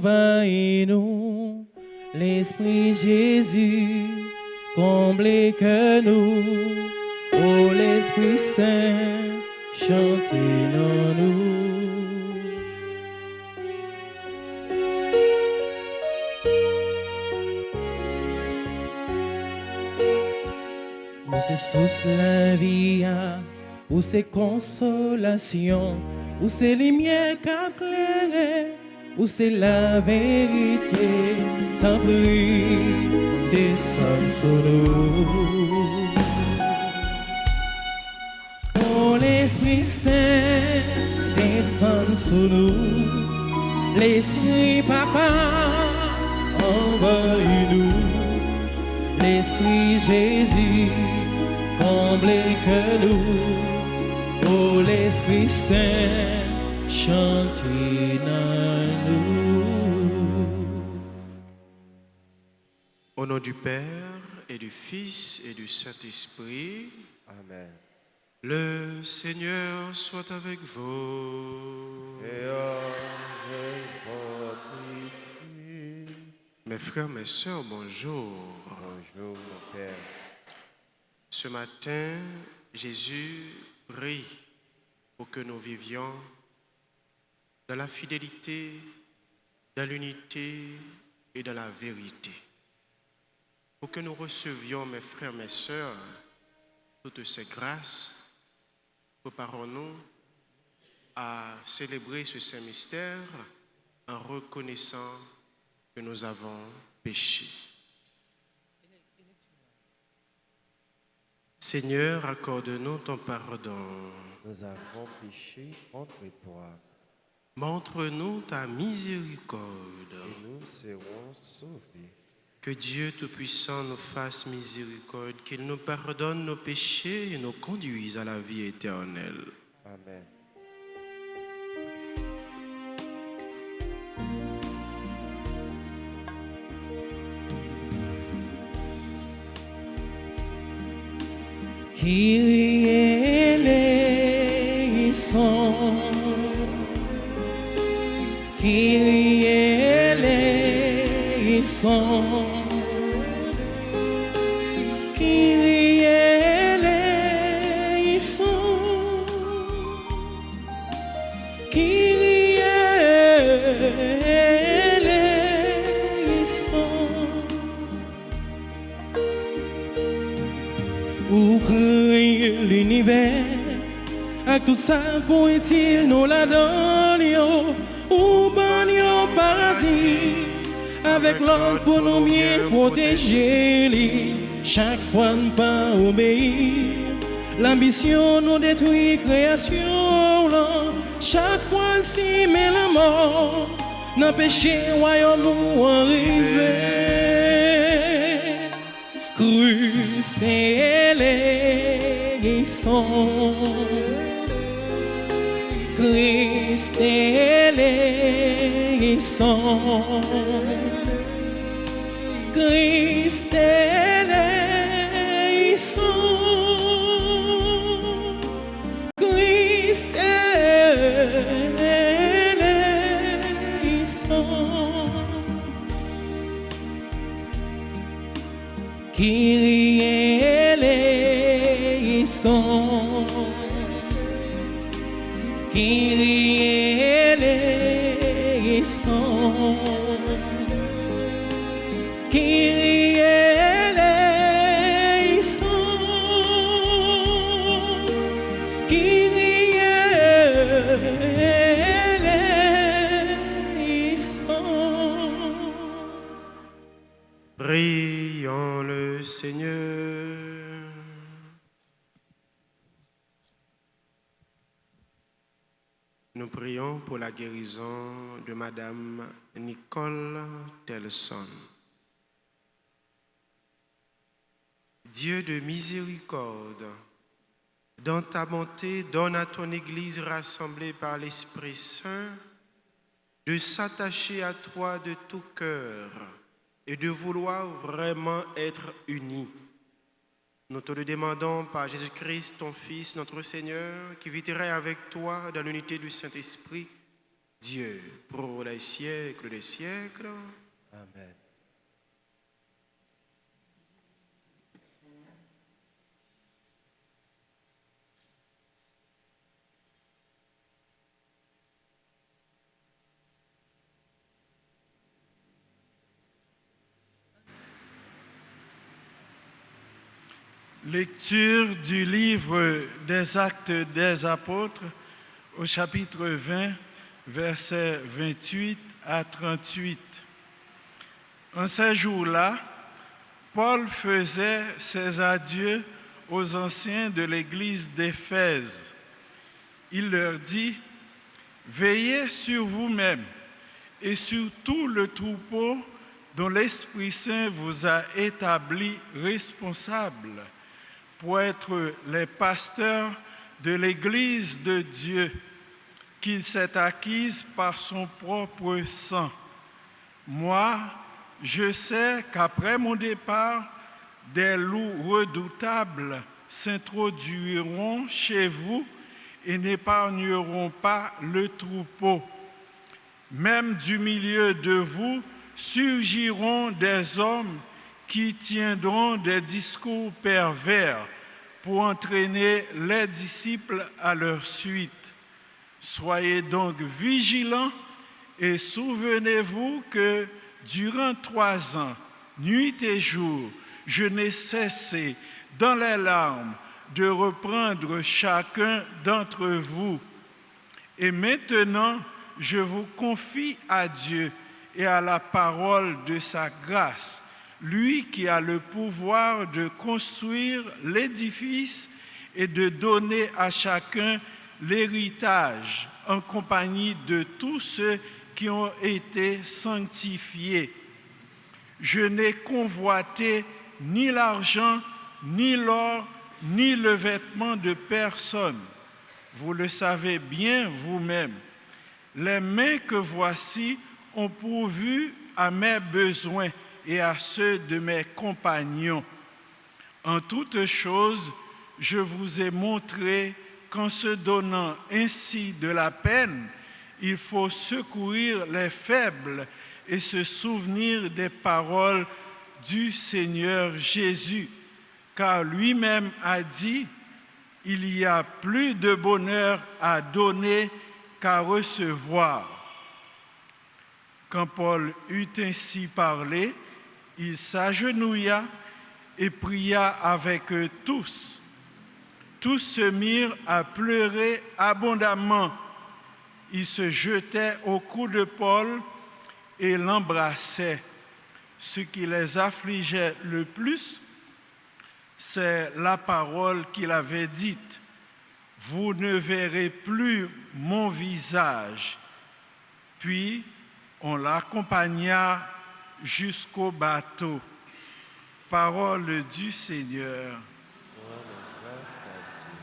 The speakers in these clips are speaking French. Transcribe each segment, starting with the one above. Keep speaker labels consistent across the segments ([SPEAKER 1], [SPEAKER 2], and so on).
[SPEAKER 1] envahis-nous, l'Esprit Jésus, comblez que nous, ô l'Esprit Saint, chantez-nous. Où c'est source la vie, où c'est consolation, où c'est lumière qu'éclaire, où c'est la vérité, t'en prie, descends sur nous. Oh l'Esprit Saint, descends sur nous, l'Esprit Papa, envahis-nous, l'Esprit Jésus, comblez que nous, oh l'Esprit Saint, chantez dans nous.
[SPEAKER 2] Au nom du Père et du Fils et du Saint-Esprit,
[SPEAKER 3] Amen.
[SPEAKER 2] le Seigneur soit avec vous.
[SPEAKER 3] Et avec votre esprit.
[SPEAKER 2] Mes frères, mes sœurs, bonjour.
[SPEAKER 3] Bonjour, mon Père.
[SPEAKER 2] Ce matin, Jésus prie pour que nous vivions dans la fidélité, dans l'unité et dans la vérité. Pour que nous recevions, mes frères, mes sœurs, toutes ces grâces, préparons-nous à célébrer ce saint mystère en reconnaissant que nous avons péché. Seigneur, accorde-nous ton pardon.
[SPEAKER 3] Nous avons péché contre toi
[SPEAKER 2] Montre-nous ta miséricorde.
[SPEAKER 3] et nous serons sauvés.
[SPEAKER 2] Que Dieu Tout-Puissant nous fasse miséricorde, qu'il nous pardonne nos péchés et nous conduise à la vie éternelle.
[SPEAKER 3] Amen.
[SPEAKER 1] Kyrie eleison, Kyrie eleison, Kyrie eleison, Kyrie eleison. Ou créer l'univers, à tout ça pour est-il nous la donne, ou bannion paradis, avec l'ordre pour nous bien protéger, chaque fois ne pas obéir, l'ambition nous détruit création, chaque fois si met la mort, n'empêcher royaume nous arriver. Christ eleison, Christ eleison, Christ eleison, Christ eleison. Kyrie eleison, Kyrie eleison, Kyrie eleison, Kyrie eleison.
[SPEAKER 2] Prions le Seigneur. Nous prions pour la guérison de Madame Nicole Telson. Dieu de miséricorde, dans ta bonté, donne à ton Église rassemblée par l'Esprit Saint de s'attacher à toi de tout cœur et de vouloir vraiment être unis. Nous te le demandons par Jésus-Christ, ton Fils, notre Seigneur, qui vivra avec toi dans l'unité du Saint-Esprit, Dieu pour les siècles des siècles.
[SPEAKER 3] Amen.
[SPEAKER 4] Lecture du livre des Actes des Apôtres au chapitre 20, versets 28 à 38. En ces jours-là, Paul faisait ses adieux aux anciens de l'église d'Éphèse. Il leur dit, « Veillez sur vous-même et sur tout le troupeau dont l'Esprit Saint vous a établis responsables pour être les pasteurs de l'Église de Dieu qu'il s'est acquise par son propre sang. Moi, je sais qu'après mon départ, des loups redoutables s'introduiront chez vous et n'épargneront pas le troupeau. Même du milieu de vous surgiront des hommes qui tiendront des discours pervers pour entraîner les disciples à leur suite. Soyez donc vigilants et souvenez-vous que durant 3 ans, nuit et jour, je n'ai cessé dans les larmes de reprendre chacun d'entre vous. Et maintenant, je vous confie à Dieu et à la parole de sa grâce, lui qui a le pouvoir de construire l'édifice et de donner à chacun l'héritage en compagnie de tous ceux qui ont été sanctifiés. Je n'ai convoité ni l'argent, ni l'or, ni le vêtement de personne. Vous le savez bien vous-même. Les mains que voici ont pourvu à mes besoins et à ceux de mes compagnons. En toutes choses, je vous ai montré qu'en se donnant ainsi de la peine, il faut secourir les faibles et se souvenir des paroles du Seigneur Jésus, car lui-même a dit, « Il y a plus de bonheur à donner qu'à recevoir. » Quand Paul eut ainsi parlé, il s'agenouilla et pria avec eux tous. Tous se mirent à pleurer abondamment. Ils se jetaient au cou de Paul et l'embrassaient. Ce qui les affligeait le plus, c'est la parole qu'il avait dite. « Vous ne verrez plus mon visage. » Puis on l'accompagna jusqu'au bateau. Parole du Seigneur.
[SPEAKER 3] Grâce à Dieu.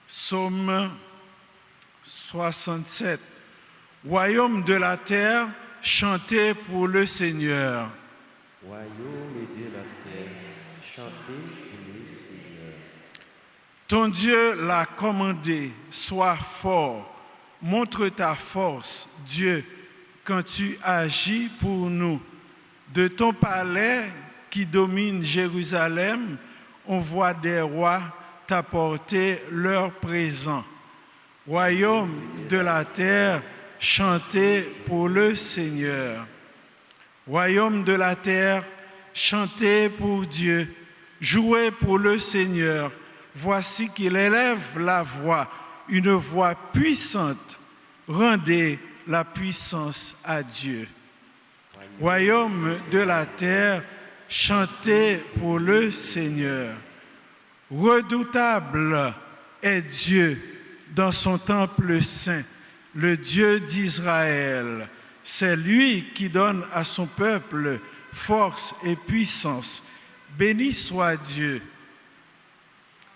[SPEAKER 4] Psaume 67. Royaume de la terre, chantez pour le Seigneur.
[SPEAKER 3] Royaume et de la terre, chantez pour le Seigneur.
[SPEAKER 4] Ton Dieu l'a commandé, sois fort, montre ta force, Dieu, quand tu agis pour nous. De ton palais qui domine Jérusalem, on voit des rois t'apporter leur présent. Royaume de la terre, chantez pour le Seigneur. Royaume de la terre, chantez pour Dieu, jouez pour le Seigneur. Voici qu'il élève la voix, une voix puissante. Rendez la puissance à Dieu. Royaume de la terre, chantez pour le Seigneur. Redoutable est Dieu dans son temple saint, le Dieu d'Israël. C'est lui qui donne à son peuple force et puissance. Béni soit Dieu.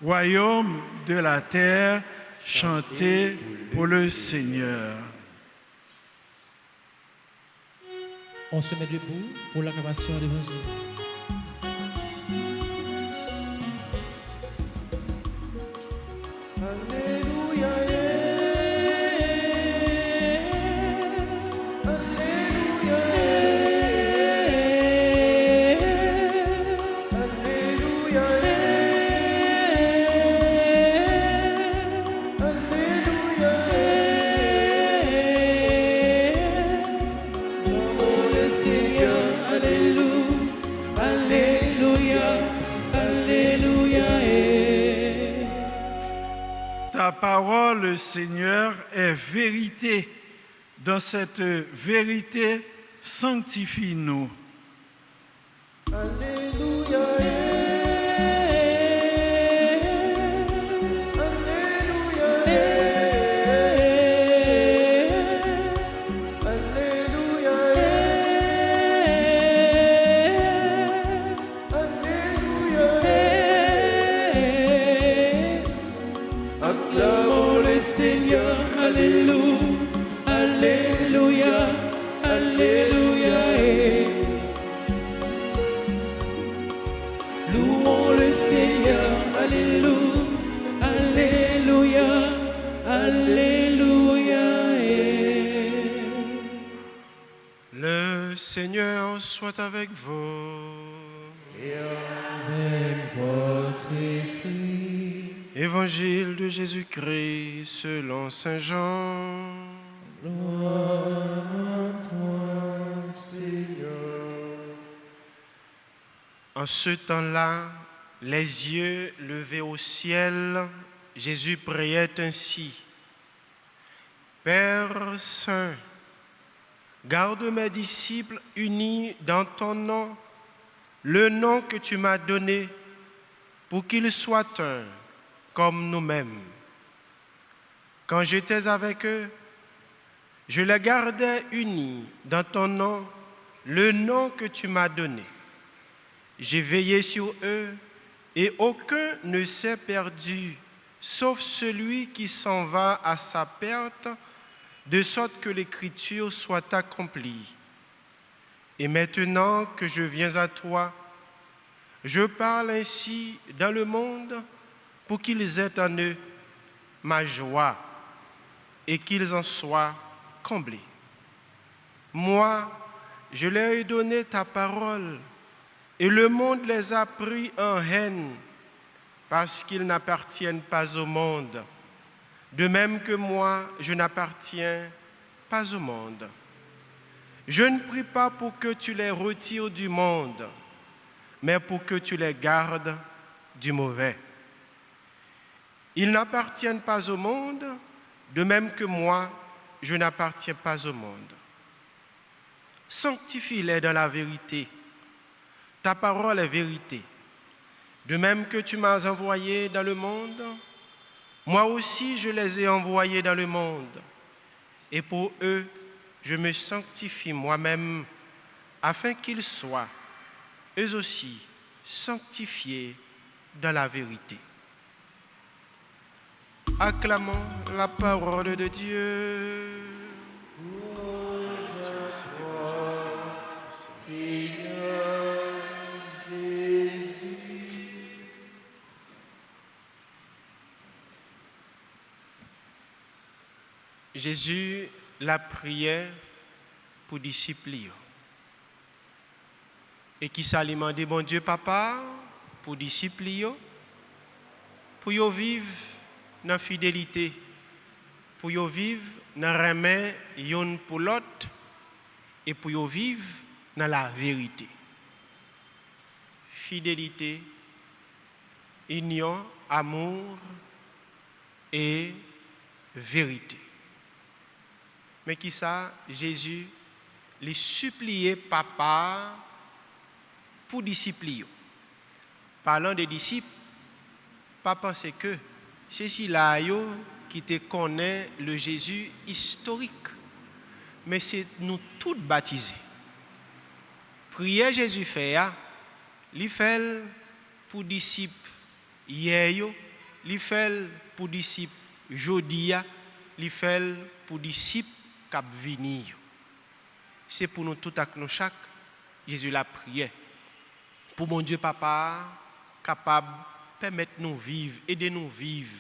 [SPEAKER 4] Royaume de la terre, chantez pour le Seigneur.
[SPEAKER 1] On se met debout pour l'acclamation de l'évangile.
[SPEAKER 3] Alléluia, Alléluia, Alléluia, Alléluia.
[SPEAKER 1] Oh le Seigneur, Alléluia, Alléluia, Alléluia.
[SPEAKER 4] Ta parole, Seigneur, est vérité. Dans cette vérité, sanctifie-nous.
[SPEAKER 3] Alléluia, Alléluia, Alléluia, Alléluia.
[SPEAKER 1] Acclamons le Seigneur, Alléluia, Alléluia, Alléluia. Louons le Seigneur, Alléluia, Alléluia, Alléluia.
[SPEAKER 2] Le Seigneur soit avec vous.
[SPEAKER 1] Avec votre esprit,
[SPEAKER 2] Évangile de Jésus-Christ selon Saint Jean.
[SPEAKER 1] gloire à toi,
[SPEAKER 3] Seigneur.
[SPEAKER 2] En ce temps-là, les yeux levés au ciel, Jésus priait ainsi. Père Saint, garde mes disciples unis dans ton nom, le nom que tu m'as donné, pour qu'ils soient un, comme nous-mêmes. Quand j'étais avec eux, je les gardais unis dans ton nom, le nom que tu m'as donné. J'ai veillé sur eux et aucun ne s'est perdu, sauf celui qui s'en va à sa perte, de sorte que l'Écriture soit accomplie. Et maintenant que je viens à toi, je parle ainsi dans le monde pour qu'ils aient en eux ma joie et qu'ils en soient comblés. Moi, je leur ai donné ta parole et le monde les a pris en haine parce qu'ils n'appartiennent pas au monde, de même que moi, je n'appartiens pas au monde. Je ne prie pas pour que tu les retires du monde, mais pour que tu les gardes du mauvais. Ils n'appartiennent pas au monde, de même que moi, je n'appartiens pas au monde. Sanctifie-les dans la vérité. Ta parole est vérité. De même que tu m'as envoyé dans le monde, moi aussi je les ai envoyés dans le monde. Et pour eux, je me sanctifie moi-même, afin qu'ils soient, eux aussi, sanctifiés dans la vérité. Acclamons la parole de Dieu.
[SPEAKER 3] Seigneur Jésus.
[SPEAKER 2] Jésus la priait pour disciples. Et qui s'alimente, bon Dieu Papa, pour disciples, pour y vivre dans la fidélité, pour y vivre dans le remède l'un pour l'autre, et pour y vivre dans la vérité. Fidélité, union, amour et vérité. Mais qui ça, Jésus les suppliait papa pour disciples. Parlant des disciples, pas penser que c'est là qui te connaît le Jésus historique. Mais c'est nous tous baptisés. Prière Jésus fait, il fait pour disciples hier, il fait pour disciples aujourd'hui, il fait pour disciples cap venir. C'est pour nous tous avec nous chaque Jésus l'a prié. Pour mon Dieu Papa capable permettre nous vivre, aider nous vivre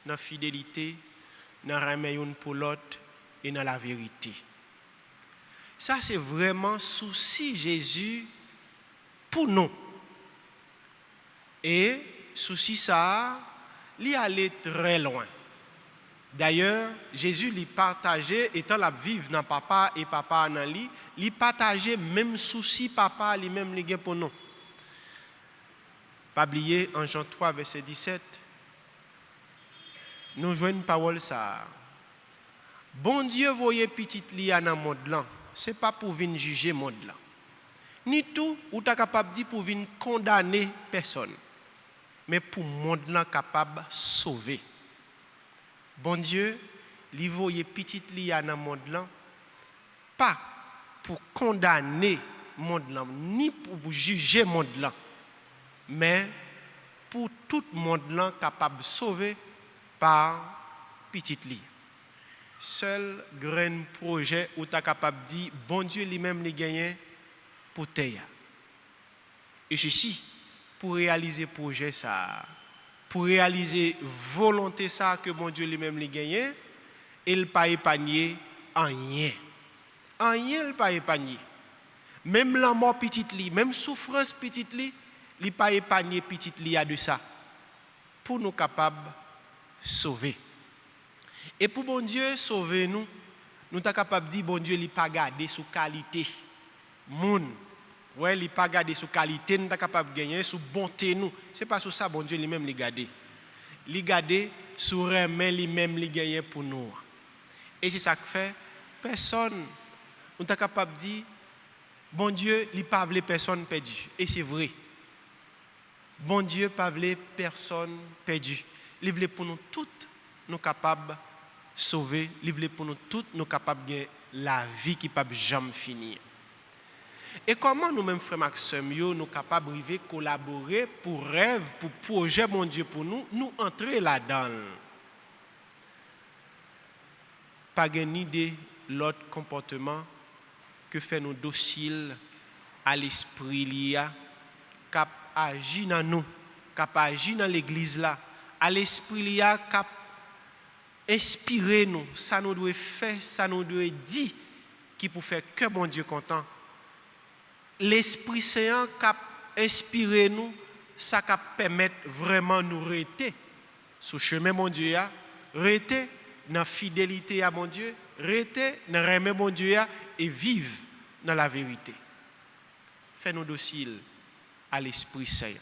[SPEAKER 2] dans la fidélité, dans le remède pour l'autre et dans la vérité. Ça, c'est vraiment souci Jésus pour nous. Et souci ça, il allait très loin. D'ailleurs, Jésus lui partageait, étant la vivre dans papa et papa dans lui, il partageait même souci papa lui-même li pour nous. Pas oublier en Jean 3 verset 17. Nous jouons une parole ça. Bon Dieu voyait petite li dans le monde là, c'est pas pour venir juger le monde là. Ni tout ou ta capable dire pour venir condamner personne, mais pour le monde là capable de sauver. Bon Dieu, il voyait petite li dans le monde là, pas pour condamner le monde là, ni pour juger le monde là, mais pour tout le monde là capable de sauver par petite li. Seul grand projet où tu es capable de dire, bon Dieu lui-même les gagné pour terre. Et ceci, pour réaliser le projet ça, pour réaliser volonté ça que bon Dieu lui-même les gagné, il pas épargné en rien. En rien il pas épargné. Même la mort petite li, même souffrance petite li, il pas épargné petite li à de ça. Pour nous capables de sauver. Et pour bon Dieu sauver nous, nous sommes capables de dire bon Dieu il pas garder sous qualité moun. Ouais, il pas garder sous qualité, nous sommes capables de gagner sous bonté nous. C'est pas sous ça bon Dieu lui-même les garder. Il garder sous remède lui-même les gagner pour nous. Et c'est ça que fait personne nous sommes capables de dire bon Dieu il pas veut personne perdue. Et c'est vrai. Bon Dieu pas veut personne perdue. Il veut pour nous toutes nous capables sauver, livrer pour nous toutes, nous capables de gagner la vie qui ne peut jamais finir. Et comment nous-mêmes, frères Maxime, nous capables de collaborer pour rêve, pour projet, mon Dieu, pour nous entrer là-dedans. Pas une idée l'autre comportement que fait nous dociles à l'esprit lié, cap agir dans nous, cap agir dans l'église là, à l'esprit lié, cap inspirer nous, ça nous doit faire, ça nous doit dire qui pour faire que mon Dieu content. L'Esprit Saint cap inspirer nous, ça cap permettre vraiment nous rester sur chemin mon Dieu, rester dans fidélité à mon Dieu, rester dans aimer mon Dieu et vivre dans la vérité. Fais-nous dociles à l'Esprit Saint.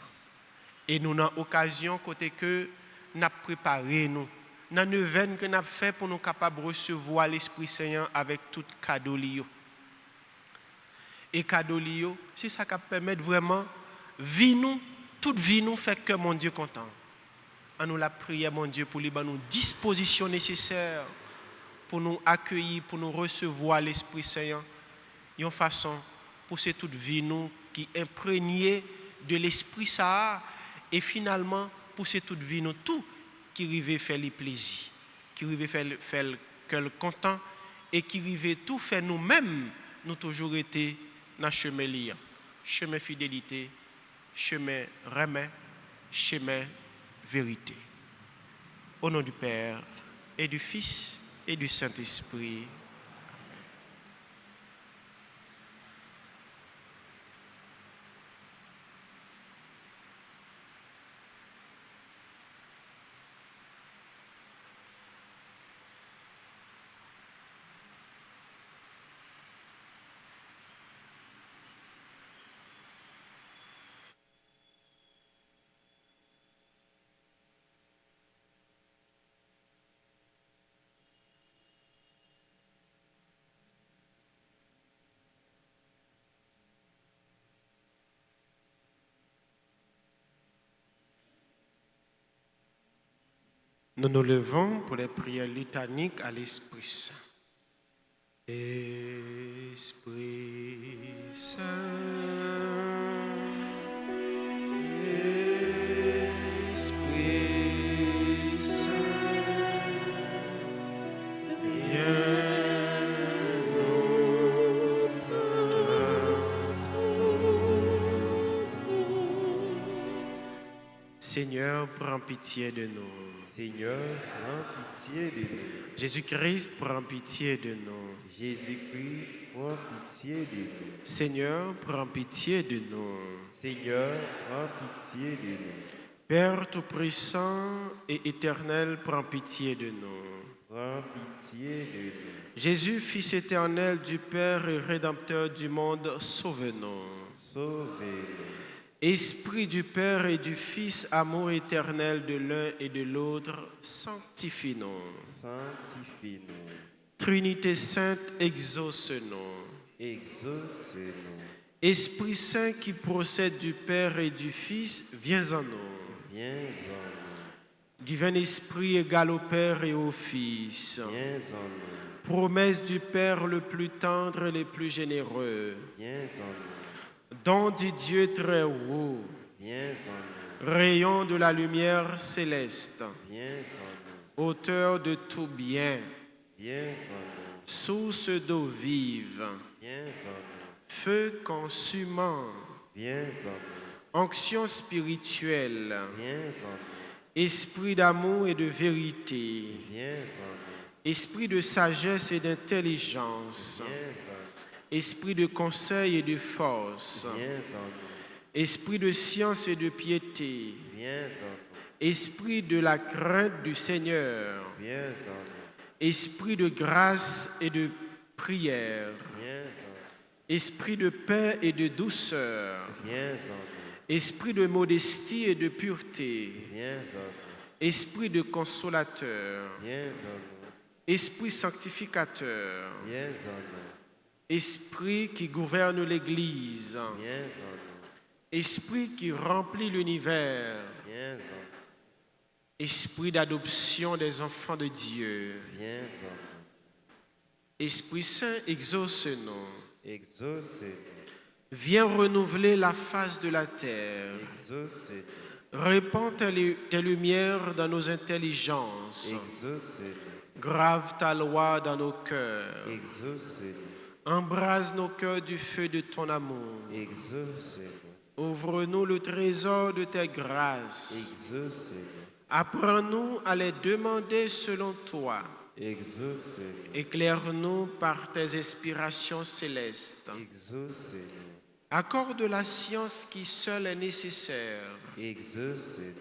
[SPEAKER 2] Et nous avons occasion côté que nous préparé nous dans le neuvaine que nous avons fait pour nous capables de recevoir l'Esprit Saint avec tout cadeau lié. Et cadeau lié, c'est ça qui permet vraiment vie nous, toute vie nous fait que mon Dieu content. En nous la prière mon Dieu pour lui donner nous dispositions nécessaires pour nous accueillir, pour nous recevoir l'Esprit Saint. Une façon pour c'est toute vie nous qui imprégnée de l'Esprit Saint et finalement pour c'est toute vie nous tout qui arrive faire les plaisirs, qui arrive faire le cœur content et qui arrive tout faire nous-mêmes, nous toujours été dans le chemin lié, chemin fidélité, chemin remède, chemin vérité. Au nom du Père et du Fils et du Saint-Esprit. Nous nous levons pour les prières litaniques à l'Esprit Saint. Esprit Saint, Esprit Saint, viens nous t'entendre. Seigneur, prends pitié de nous.
[SPEAKER 3] Seigneur, prends pitié de nous.
[SPEAKER 2] Jésus-Christ, prends pitié de nous.
[SPEAKER 3] Jésus-Christ, prends pitié de nous.
[SPEAKER 2] Seigneur, prends pitié de nous.
[SPEAKER 3] Seigneur, prends pitié de nous.
[SPEAKER 2] Père Tout-Puissant et Éternel, prends pitié de nous.
[SPEAKER 3] Prends pitié de nous.
[SPEAKER 2] Jésus, Fils éternel du Père et Rédempteur du monde, sauve-nous.
[SPEAKER 3] Sauvez-nous.
[SPEAKER 2] Esprit du Père et du Fils, amour éternel de l'un et de l'autre, sanctifie-nous.
[SPEAKER 3] Sanctifie-nous.
[SPEAKER 2] Trinité sainte, exauce-nous.
[SPEAKER 3] Exauce-nous.
[SPEAKER 2] Esprit Saint qui procède du Père et du Fils, viens en nous.
[SPEAKER 3] Viens en nous.
[SPEAKER 2] Divin Esprit égal au Père et au Fils.
[SPEAKER 3] Viens en nous.
[SPEAKER 2] Promesse du Père le plus tendre et le plus généreux.
[SPEAKER 3] Viens en nous.
[SPEAKER 2] Don du Dieu très haut.
[SPEAKER 3] Viens en nous.
[SPEAKER 2] Rayon de la lumière céleste.
[SPEAKER 3] Viens en nous.
[SPEAKER 2] Auteur de tout bien.
[SPEAKER 3] Viens en nous.
[SPEAKER 2] Source d'eau vive.
[SPEAKER 3] Viens en nous.
[SPEAKER 2] Feu consumant.
[SPEAKER 3] Viens en nous.
[SPEAKER 2] Onction spirituelle.
[SPEAKER 3] Viens en nous.
[SPEAKER 2] Esprit d'amour et de vérité.
[SPEAKER 3] Viens en nous.
[SPEAKER 2] Esprit de sagesse et d'intelligence.
[SPEAKER 3] Viens en nous.
[SPEAKER 2] Esprit de conseil et de force.
[SPEAKER 3] Viens en nous.
[SPEAKER 2] Esprit de science et de piété.
[SPEAKER 3] Viens en nous.
[SPEAKER 2] Esprit de la crainte du Seigneur.
[SPEAKER 3] Viens en nous.
[SPEAKER 2] Esprit de grâce et de prière.
[SPEAKER 3] Viens en nous.
[SPEAKER 2] Esprit de paix et de douceur.
[SPEAKER 3] Viens en nous.
[SPEAKER 2] Esprit de modestie et de pureté.
[SPEAKER 3] Viens en nous.
[SPEAKER 2] Esprit de consolateur.
[SPEAKER 3] Viens en nous.
[SPEAKER 2] Esprit sanctificateur.
[SPEAKER 3] Viens en nous.
[SPEAKER 2] Esprit qui gouverne l'Église.
[SPEAKER 3] Viens en nous.
[SPEAKER 2] Esprit qui remplit l'univers.
[SPEAKER 3] Viens en nous.
[SPEAKER 2] Esprit d'adoption des enfants de Dieu.
[SPEAKER 3] Viens en nous.
[SPEAKER 2] Esprit Saint, exauce-nous.
[SPEAKER 3] Exauce-nous.
[SPEAKER 2] Viens renouveler la face de la terre.
[SPEAKER 3] Exauce-nous.
[SPEAKER 2] Répands tes lumières dans nos intelligences.
[SPEAKER 3] Exauce-nous.
[SPEAKER 2] Grave ta loi dans nos cœurs.
[SPEAKER 3] Exauce-nous.
[SPEAKER 2] Embrase nos cœurs du feu de ton amour.
[SPEAKER 3] Exauce-nous.
[SPEAKER 2] Ouvre-nous le trésor de tes grâces.
[SPEAKER 3] Exauce-nous.
[SPEAKER 2] Apprends-nous à les demander selon toi.
[SPEAKER 3] Exauce-nous.
[SPEAKER 2] Éclaire-nous par tes inspirations célestes.
[SPEAKER 3] Exauce-nous.
[SPEAKER 2] Accorde la science qui seule est nécessaire.
[SPEAKER 3] Exauce-nous.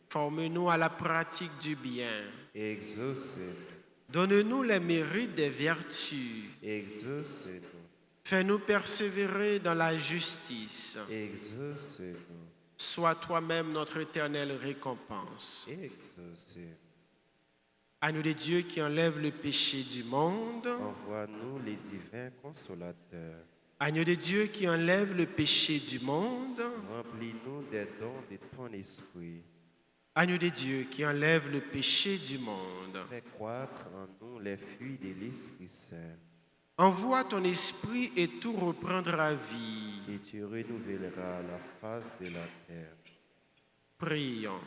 [SPEAKER 2] Forme-nous à la pratique du bien.
[SPEAKER 3] Exauce-nous.
[SPEAKER 2] Donne-nous les mérites des vertus.
[SPEAKER 3] Exauce-nous.
[SPEAKER 2] Fais-nous persévérer dans la justice.
[SPEAKER 3] Exauce-nous.
[SPEAKER 2] Sois toi-même notre éternelle récompense.
[SPEAKER 3] Exauce-nous.
[SPEAKER 2] Agneau de Dieu qui enlève le péché du monde.
[SPEAKER 3] Envoie-nous les divins consolateurs.
[SPEAKER 2] Agneau de Dieu qui enlève le péché du monde.
[SPEAKER 3] Remplis-nous des dons de ton esprit.
[SPEAKER 2] Agneau de Dieu qui enlève le péché du monde.
[SPEAKER 3] Fais croître en nous les fruits de l'Esprit Saint.
[SPEAKER 2] Envoie ton esprit et tout reprendra vie.
[SPEAKER 3] Et tu renouvelleras la face de la terre.
[SPEAKER 2] Prions.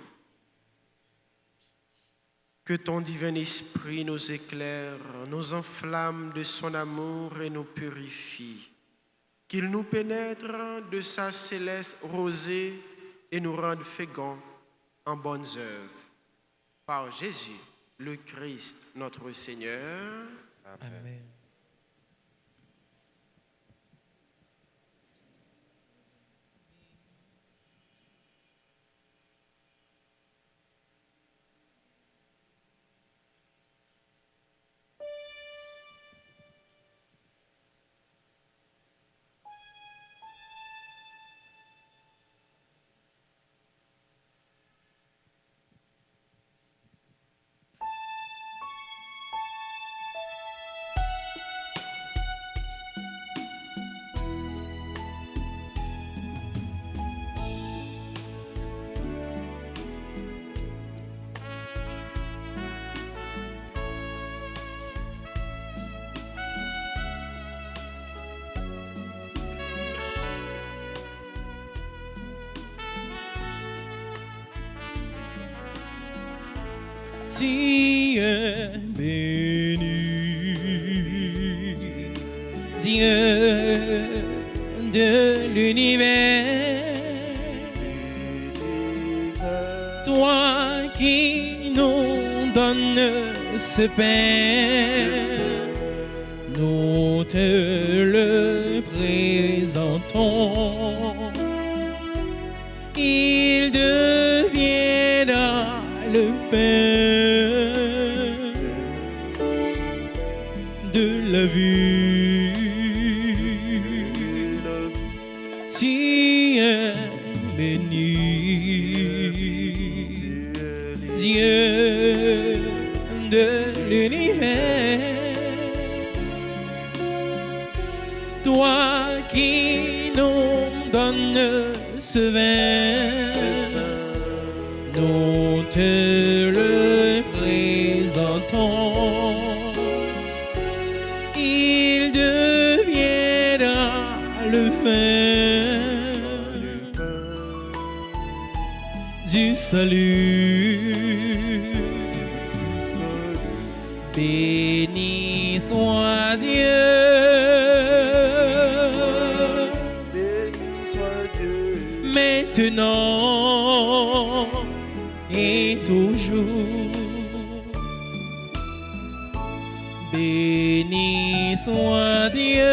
[SPEAKER 2] Que ton divin esprit nous éclaire, nous enflamme de son amour et nous purifie. Qu'il nous pénètre de sa céleste rosée et nous rende féconds en bonnes œuvres. Par Jésus, le Christ, notre Seigneur.
[SPEAKER 1] Amen.
[SPEAKER 5] Dieu béni, Dieu de l'univers, qui nous donnes ce pain, nous te le présentons. Il deviendra le pain de la vie. Tu es béni, Dieu de l'univers, toi qui nous donnes ce vin, nous te le présentons. Il deviendra le vin du salut. Béni soit Dieu, maintenant et toujours. Béni soit Dieu,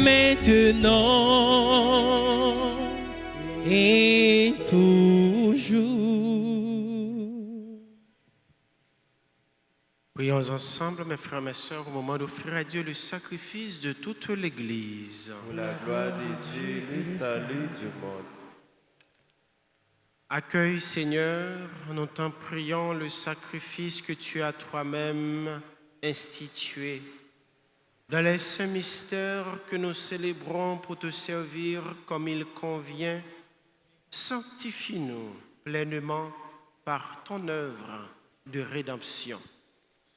[SPEAKER 5] maintenant et toujours.
[SPEAKER 2] Prions ensemble, mes frères et mes sœurs, au moment d'offrir à Dieu le sacrifice de toute l'Église.
[SPEAKER 3] Pour la gloire de Dieu et le salut du monde.
[SPEAKER 2] Accueille, Seigneur, nous t'en prions, le sacrifice que tu as toi-même institué. Dans les saints mystères que nous célébrons pour te servir comme il convient, sanctifie-nous pleinement par ton œuvre de rédemption.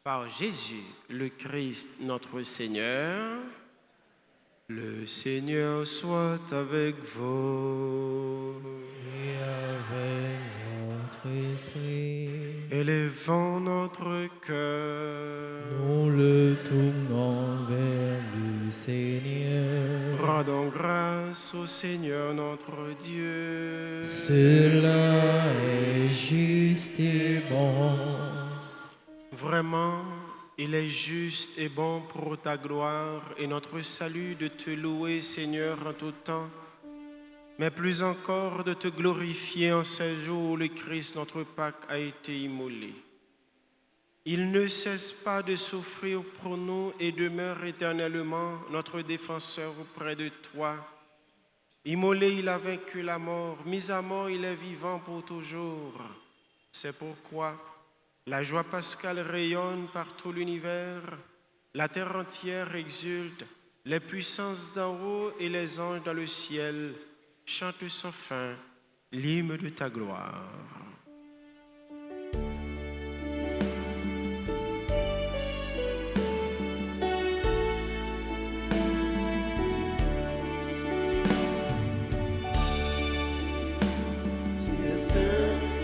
[SPEAKER 2] Par Jésus, le Christ, notre Seigneur. Le Seigneur soit avec vous.
[SPEAKER 1] Et avec votre esprit,
[SPEAKER 2] Élevons notre cœur.
[SPEAKER 1] nous le tournons vers le Seigneur.
[SPEAKER 2] Rendons grâce au Seigneur notre Dieu.
[SPEAKER 1] Cela est juste et bon.
[SPEAKER 2] Vraiment, il est juste et bon pour ta gloire et notre salut de te louer, Seigneur, en tout temps, mais plus encore de te glorifier en ces jours où le Christ, notre Pâque, a été immolé. Il ne cesse pas de souffrir pour nous et demeure éternellement notre défenseur auprès de toi. Immolé, il a vaincu la mort. Mis à mort, il est vivant pour toujours. C'est pourquoi la joie pascale rayonne par tout l'univers. La terre entière exulte. Les puissances d'en haut et les anges dans le ciel chantent sans fin l'hymne de ta gloire.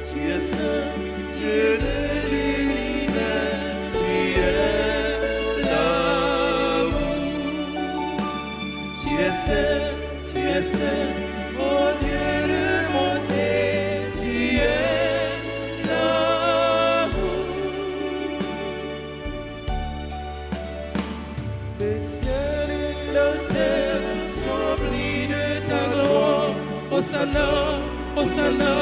[SPEAKER 1] Tu es saint, Dieu de l'univers, tu es l'amour. Tu es saint, oh Dieu de bonté, tu es l'amour. Le ciel et la terre sont remplis de ta gloire. Hosanna, Hosanna,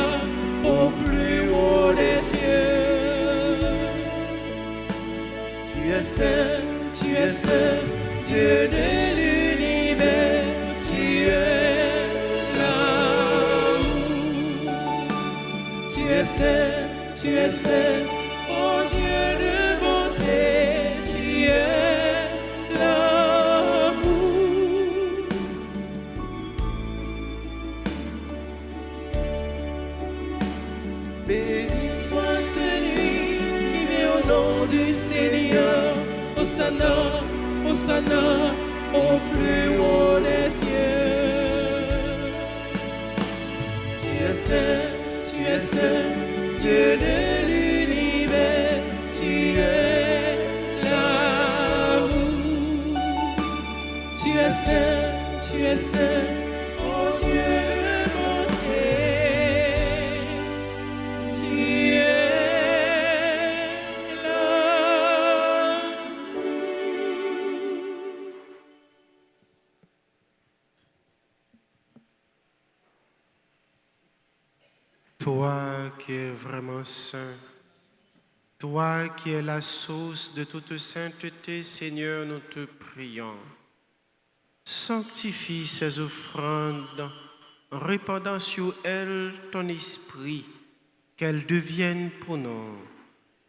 [SPEAKER 1] au plus haut des cieux. Tu es saint, Dieu de l'univers, tu es l'amour. Tu es saint, oh Dieu de bonté, tu es l'amour. Béni soit celui qui vient au nom du Seigneur. Hosanna, Hosanna, au plus haut des cieux. Tu es saint, Dieu de l'univers, tu es l'amour. Tu es saint, oh Dieu de
[SPEAKER 2] Toi qui es vraiment saint, toi qui es la source de toute sainteté, Seigneur, nous te prions. Sanctifie ces offrandes, répandant sur elles ton esprit, qu'elles deviennent pour nous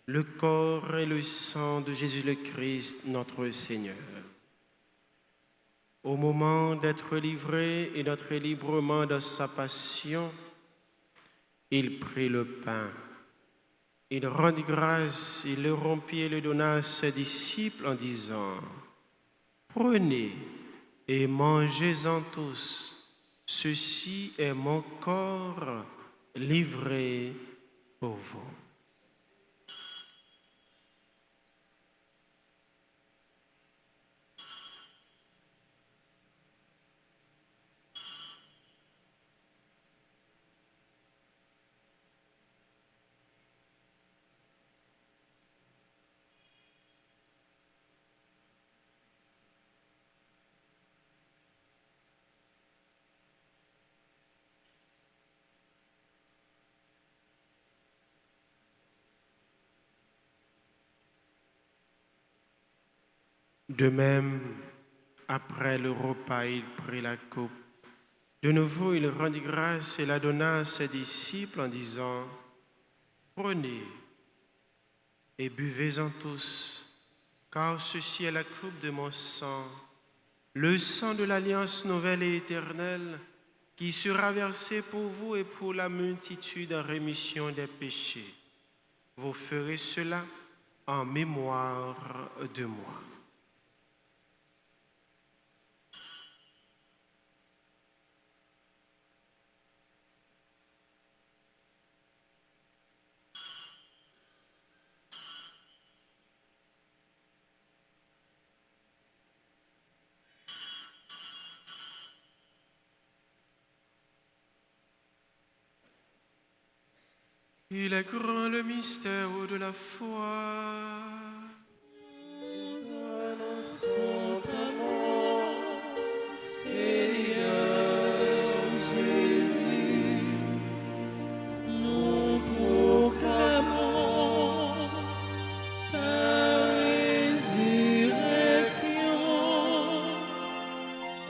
[SPEAKER 2] le corps et le sang de Jésus le Christ, notre Seigneur. Au moment d'être livré et d'entrer librement dans sa passion, il prit le pain. Il rendit grâce, il le rompit et le donna à ses disciples en disant, « Prenez et mangez-en tous, ceci est mon corps livré pour vous. » De même, après le repas, il prit la coupe. De nouveau, il rendit grâce et la donna à ses disciples en disant, « Prenez et buvez-en tous, car ceci est la coupe de mon sang, le sang de l'alliance nouvelle et éternelle, qui sera versé pour vous et pour la multitude en rémission des péchés. Vous ferez cela en mémoire de moi. » Il est grand le mystère de la foi.
[SPEAKER 1] Nous annonçons ta mort, Seigneur Jésus. Nous proclamons ta résurrection.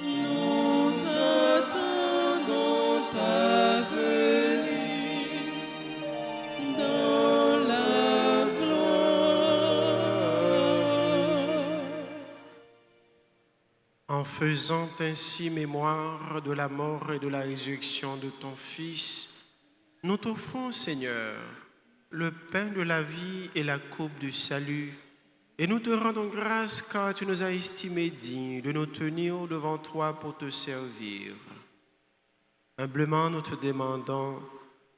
[SPEAKER 1] Nous attendons ta venue dans la gloire.
[SPEAKER 2] En faisant ainsi mémoire de la mort et de la résurrection de ton Fils, nous t'offrons, Seigneur, le pain de la vie et la coupe du salut, et nous te rendons grâce car tu nous as estimés dignes de nous tenir devant toi pour te servir. Humblement, nous te demandons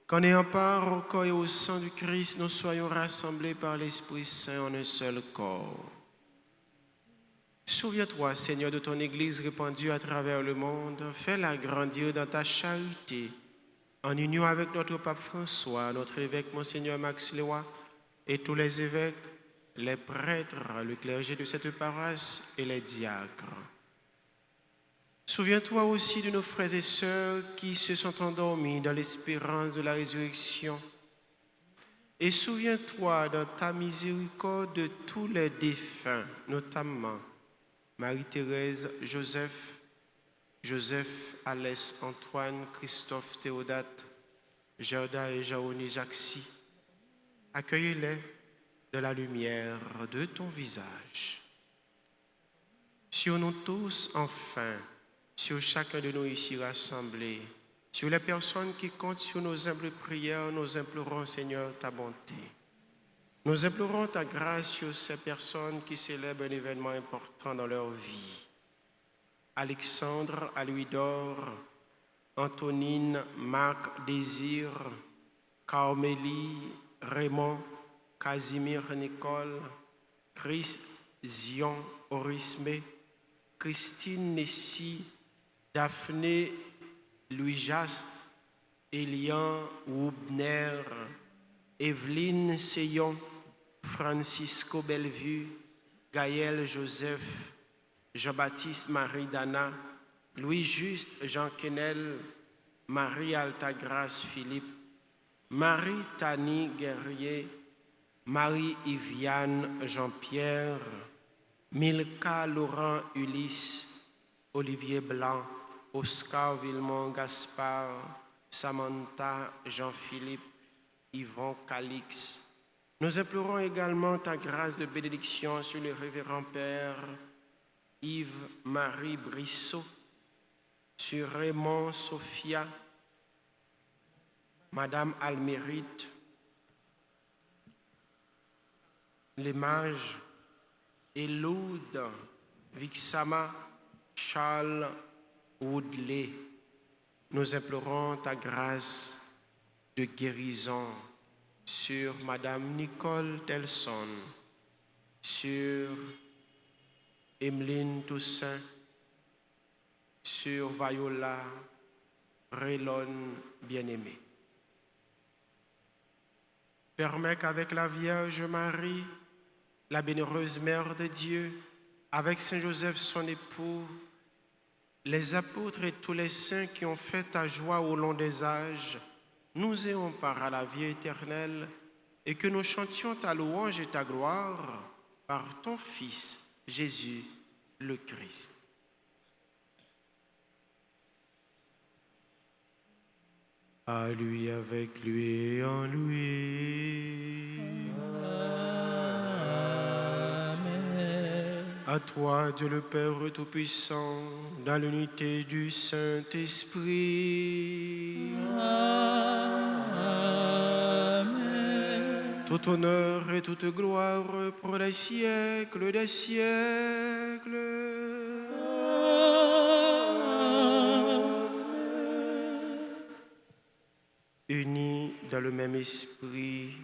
[SPEAKER 2] qu'en ayant part au corps et au sang du Christ, nous soyons rassemblés par l'Esprit Saint en un seul corps. Souviens-toi, Seigneur, de ton Église répandue à travers le monde. Fais-la grandir dans ta charité, en union avec notre pape François, notre évêque Monseigneur Max Léoy, et tous les évêques, les prêtres, le clergé de cette paroisse et les diacres. Souviens-toi aussi de nos frères et sœurs qui se sont endormis dans l'espérance de la résurrection. Et souviens-toi dans ta miséricorde de tous les défunts, notamment Marie-Thérèse, Joseph, Alès, Antoine, Christophe, Théodate, Gerda et Jaoni Jaxi. Accueille-les de la lumière de ton visage. Sur nous tous, enfin, sur chacun de nous ici rassemblés, sur les personnes qui comptent sur nos humbles prières, nous implorons, Seigneur, ta bonté. Nous implorons ta grâce sur ces personnes qui célèbrent un événement important dans leur vie. Alexandre, Alouidor, Antonine, Marc, Désir, Carmélie, Raymond, Casimir, Nicole, Chris, Zion, Orisme, Christine, Nessie, Daphné, Louis-Jast, Elian, Woubner, Evelyne, Seyon, Francisco Bellevue, Gaël, Joseph, Jean-Baptiste, Marie-Dana, Louis-Juste, Jean Quenel, Marie Altagrace, Philippe, Marie-Tani Guerrier, Marie-Yviane Jean-Pierre, Milka Laurent Ulysse, Olivier Blanc, Oscar Villemont Gaspard, Samantha Jean-Philippe, Yvon Calix. Nous implorons également ta grâce de bénédiction sur le révérend Père Yves-Marie Brissot, sur Raymond Sophia, Madame Almérite, les mages, Eloud, Vixama, Charles Woodley. Nous implorons ta grâce de guérison sur Madame Nicole Telson, sur Emeline Toussaint, sur Viola Raylon bien-aimée. Permets qu'avec la Vierge Marie, la bienheureuse Mère de Dieu, avec Saint Joseph son époux, les apôtres et tous les saints qui ont fait ta joie au long des âges, nous ayons part à la vie éternelle et que nous chantions ta louange et ta gloire par ton Fils, Jésus le Christ. À lui, avec lui et en lui.
[SPEAKER 5] Amen.
[SPEAKER 2] À toi, Dieu le Père Tout-Puissant, dans l'unité du Saint-Esprit.
[SPEAKER 5] Amen.
[SPEAKER 2] Tout honneur et toute gloire pour les siècles des siècles. Unis dans le même esprit,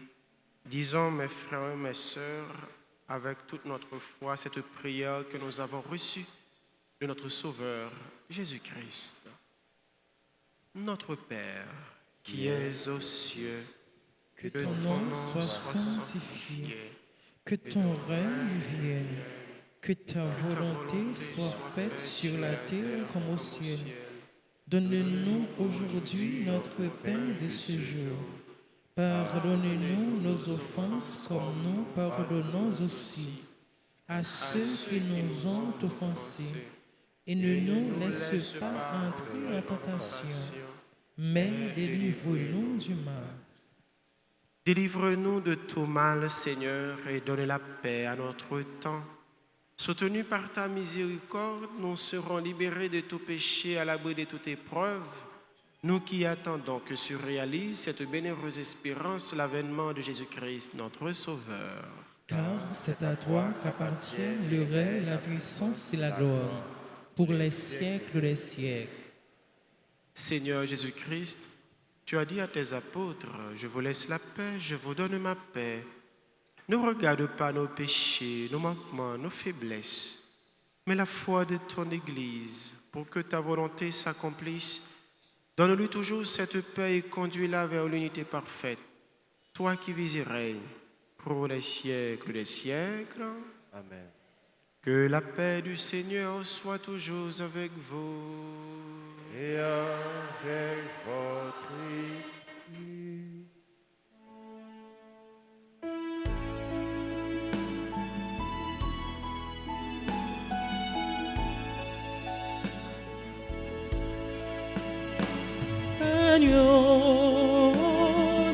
[SPEAKER 2] disons, mes frères, mes sœurs, avec toute notre foi, cette prière que nous avons reçue de notre Sauveur, Jésus-Christ. Notre Père, qui es aux cieux,
[SPEAKER 5] Que ton nom soit sanctifié, que ton règne vienne, que ta volonté soit faite sur la terre comme au ciel. Donne-nous aujourd'hui notre pain de ce jour. Pardonne-nous nos offenses comme nous pardonnons aussi à ceux qui nous ont offensés. Et ne nous laisse pas entrer en tentation, mais délivre-nous du mal.
[SPEAKER 2] Délivre-nous de tout mal, Seigneur, et donne la paix à notre temps. Soutenus par ta miséricorde, nous serons libérés de tout péché à l'abri de toute épreuve, nous qui attendons que se réalise cette bienheureuse espérance, l'avènement de Jésus-Christ, notre Sauveur.
[SPEAKER 5] Car c'est à toi qu'appartiennent le règne, la puissance et la gloire, pour les siècles des siècles.
[SPEAKER 2] Seigneur Jésus-Christ, tu as dit à tes apôtres, je vous laisse la paix, je vous donne ma paix. Ne regarde pas nos péchés, nos manquements, nos faiblesses, mais la foi de ton Église, pour que ta volonté s'accomplisse. Donne-lui toujours cette paix et conduis-la vers l'unité parfaite. Toi qui vis et règnes pour les siècles des siècles.
[SPEAKER 3] Amen.
[SPEAKER 2] Que la paix du Seigneur soit toujours avec vous.
[SPEAKER 3] Et avec votre esprit.
[SPEAKER 5] Agneau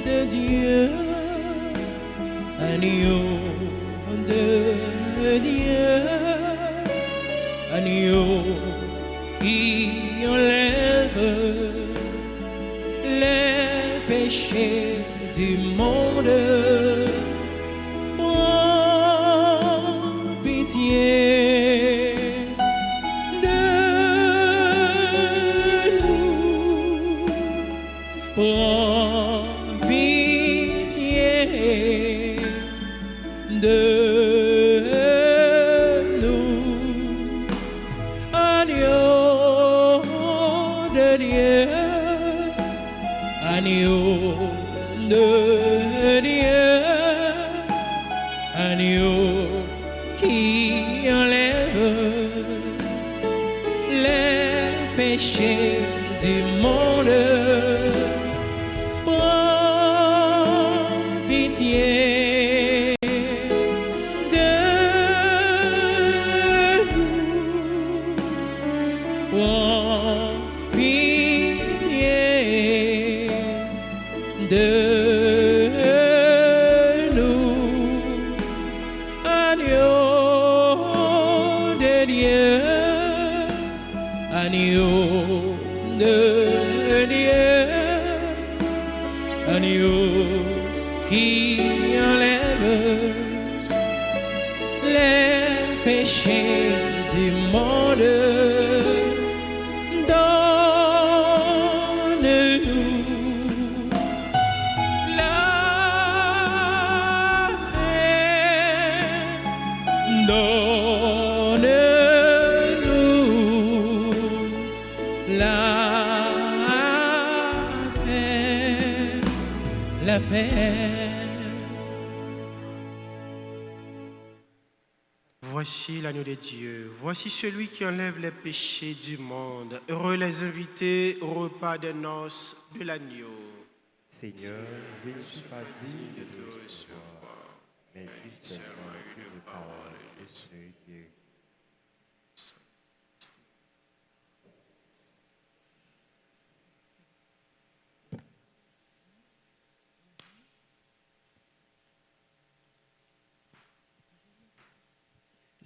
[SPEAKER 5] de Dieu, agneau de Dieu, agneau qui enlève les péchés du monde. Prends pitié de nous. Prends pitié de nous. Agneau de Dieu, agneau de Dieu, agneau qui enlève les péchés du monde. Prends de nous, agneau de Dieu, agneau de Dieu, agneau qui enlève les péchés du monde.
[SPEAKER 2] Voici l'agneau de Dieu, voici celui qui enlève les péchés du monde. Heureux les invités au repas des noces de l'agneau.
[SPEAKER 3] Seigneur, je ne suis pas digne de te recevoir, mais dis seulement une parole et celui qui est.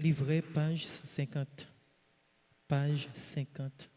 [SPEAKER 5] Livret, page 50. Page 50.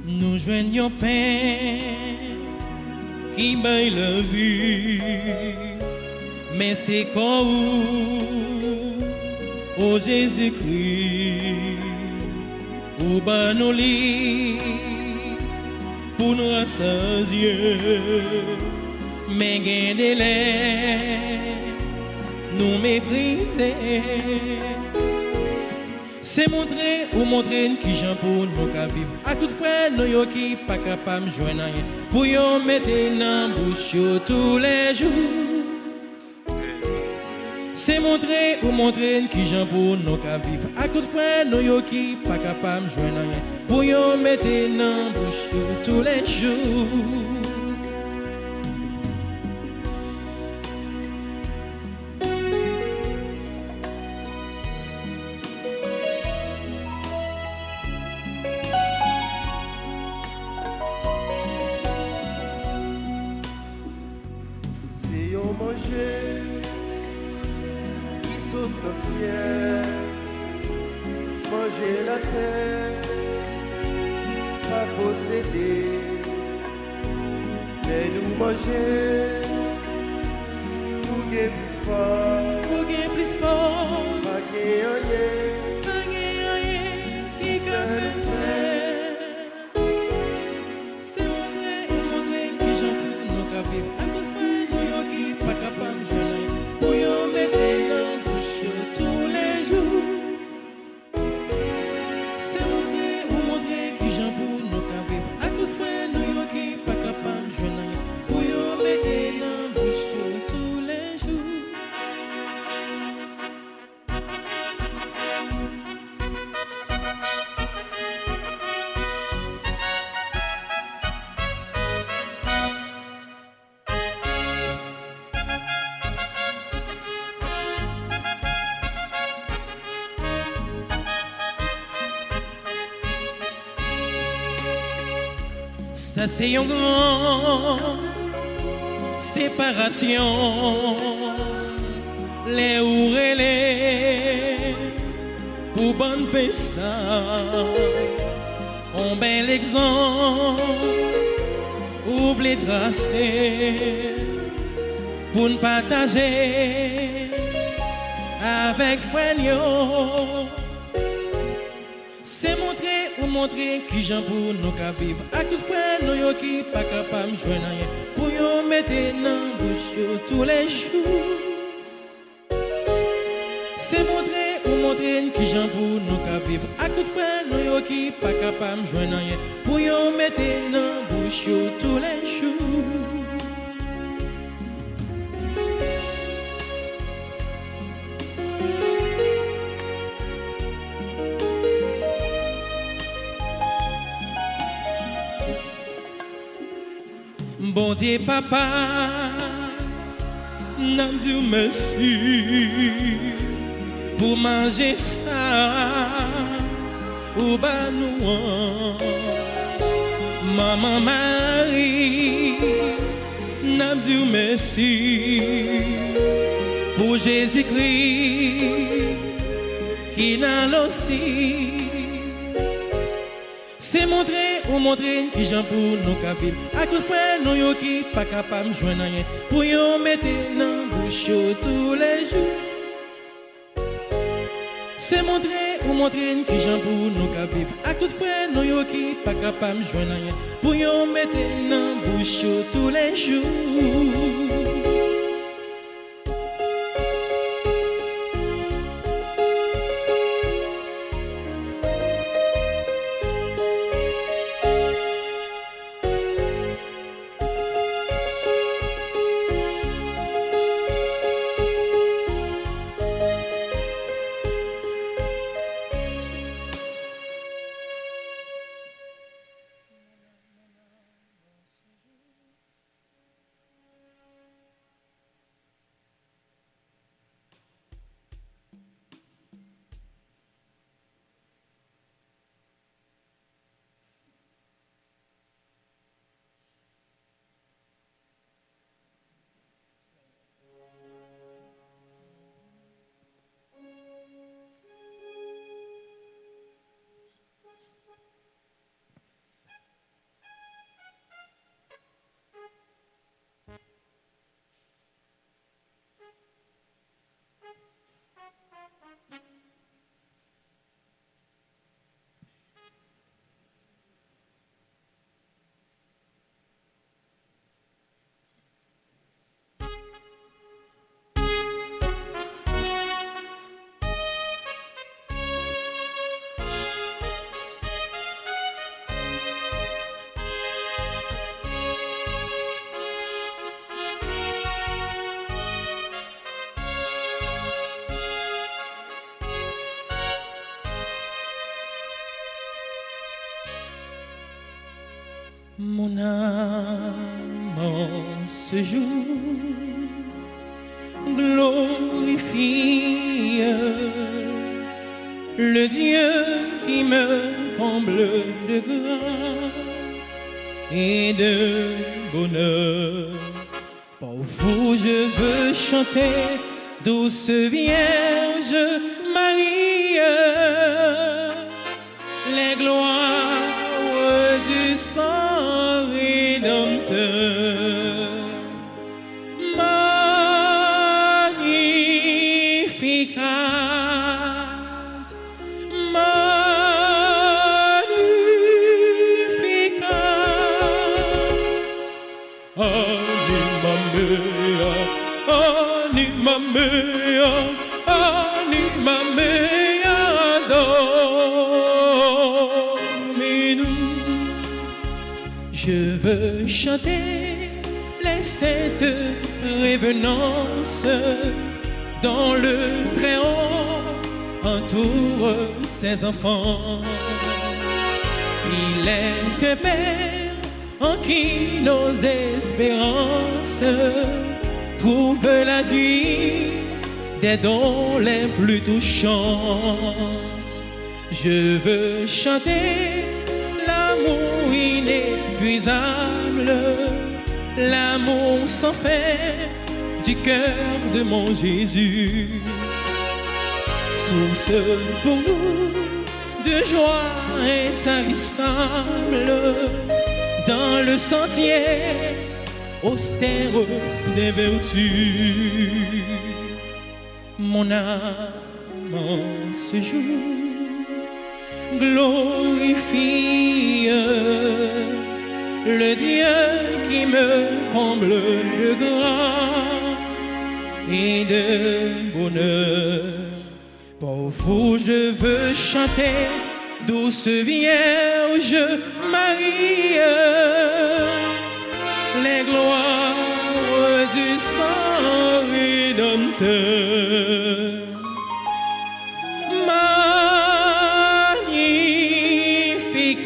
[SPEAKER 5] Nous joignons pain qui baille la vie, mais c'est quand au Jésus-Christ, ou ban nos lits pour nous rassasier, mais gain délai nous mépriser. C'est montrer ou montrer qui j'en pour nous qu'à vivre. À tout frère, nous yo qui pas capable de joindre rien. Pour yo mettre dans bouche yo tous les jours. C'est montrer ou montrer qui j'en pour nous qu'à vivre. À tout frère, nous yo qui pas capable de joindre rien. Pour yo mettre dans bouche yo tous les jours.
[SPEAKER 3] Manger la terre, pas posséder, mais nous manger, pour gagner plus fort, pas gagner rien,
[SPEAKER 5] qui fait faire. C'est montrer qui j'en pour nous qu'à vivre. À tout frère, nous yo qui pas capable de jouer, pour yo mettre dans bouche tous les jours. C'est montrer qui j'en pour nous qu'à vivre. À tout frère, nous yo qui pas capable de jouer, pour yo mettre dans bouche tous les jours. Ça c'est une grande séparation, les ourelés pour bonne personne, un bel exemple, ouvre les tracés pour nous partager avec Frenio. C'est montrer ou montrer qui j'en pour nous qu'à vivre. À tout frère, nous yo qui pas capable de joindre rien. Pour yo mettre dans bouche yo tous les jours. C'est montrer qui j'en pour nous qu'à vivre. À tout frère, nous yo qui pas capable de joindre rien. Pour yo mettre dans bouche yo tous les jours. Bon Dieu papa, n'a dit merci pour manger ça ou bah nous. Maman Marie, n'a dit merci pour Jésus-Christ qui n'a l'hostie. C'est montrer qui j'en pour nous qu'à vivre. À tout frère, nous yo qui pas capable de joindre rien. Pour yo mettre dans bouche tous les jours. C'est montrer qui j'en pour nous qu'à vivre. À tout frère, nous yo qui pas capable de joindre rien. Pour yo mettre dans bouche tous les jours. Mon âme en ce jour glorifie le Dieu qui me comble de grâce et de bonheur. Pour vous je veux chanter, douce Vierge Marie, les gloires du sang rédempteur. Magnificat, magnificat, anima mea, anima mea, anima mea, Dominus. Je veux chanter les sept prévenances dont le Très-Haut entoure ses enfants. Il est un Père en qui nos espérances trouvent la vie des dons les plus touchants. Je veux chanter l'amour inépuisable, l'amour sans fin du cœur de mon Jésus. Source pour nous de joie intarissable dans le sentier austère des vertus. Mon âme en ce jour glorifie le Dieu qui me comble de grâce et de bonheur. Pour vous je veux chanter, douce Vierge Marie, les gloires du sang rédempteur.